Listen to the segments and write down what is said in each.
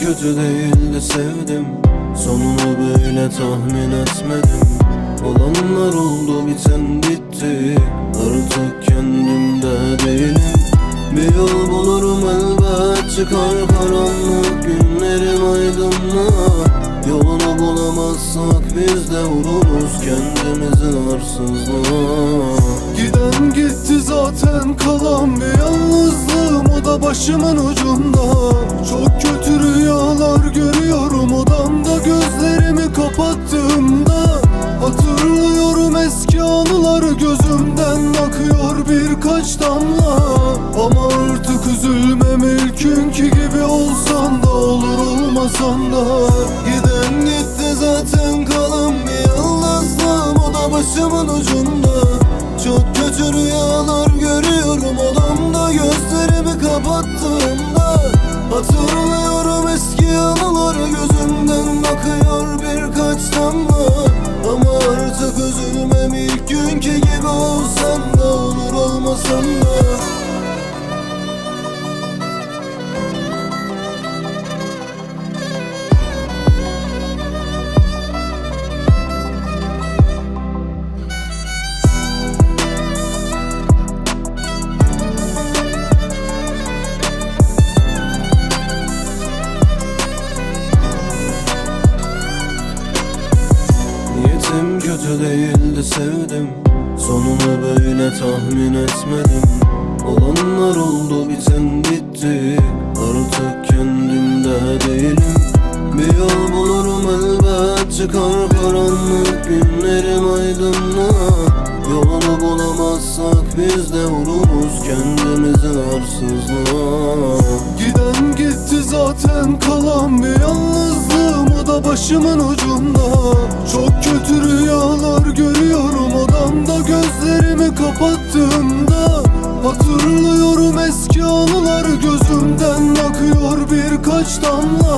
kötü değildi, sevdim. Sonunu böyle tahmin etmedim. Olanlar oldu, biten bitti. Artık kendimde değilim. Bir yol bulurum elbet, çıkar karanlık günlerim aydınlığa. Yolunu bulamazsak biz de vururuz kendimizi arsızlığa. Giden gitti zaten, kalan bir yalnızlığım, o da başımın ucunda. Çok kötü rüyalar görüyorum odamda, gözlerimi kapattığımda. Hatırlıyorum eski anıları, gözümden akıyor birkaç damla. Ama artık üzülmem, ilkünkü gibi olsan da olur, olmasan da. Giden gitti zaten, kalan bir yalnızlığım, o da başımın ucunda. Çok kötü rüyalar görüyorum odamda, gözlerimi kapattığımda. Hatırlıyorum eski anıları, gözümden akıyor birkaç damla. Ama artık üzülmem, ilk günkü gibi olsam da olur, olmasam da. Niyetim kötü değildi, sevdim. Sonunu böyle tahmin etmedim. Olanlar oldu, biten bitti. Artık kendimde değilim. Bir yol bulurum elbet, çıkar karanlık günlerim aydınlığa. Yolunu bulamazsak biz de vururuz kendimizi arsızlığa. Giden gitti zaten, kalan bir yalnızlığım, o da başımın ucunda. Çok kötü rüyalar görüyorum odamda, gözlerimi kapattığımda. Hatırlıyorum eski anıları, gözümden akıyor birkaç damla.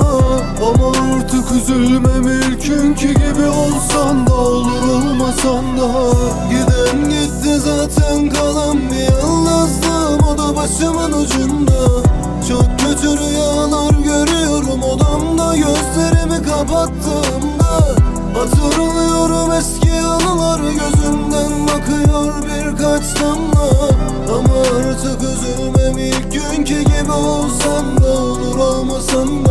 Ama artık üzülmem, ilkünkü gibi olsan da olur, olmasan da. Giden gitti zaten, kalan bir yalnızlığım, o da başımın ucunda. Çok kötü rüyalar görüyorum odamda, gözlerimi kapattığımda. Hatırlıyorum eski anıları, gözümden bakıyor birkaç damla. Ama artık üzülmem, ilk günkü gibi olsam da olur, olmasam da.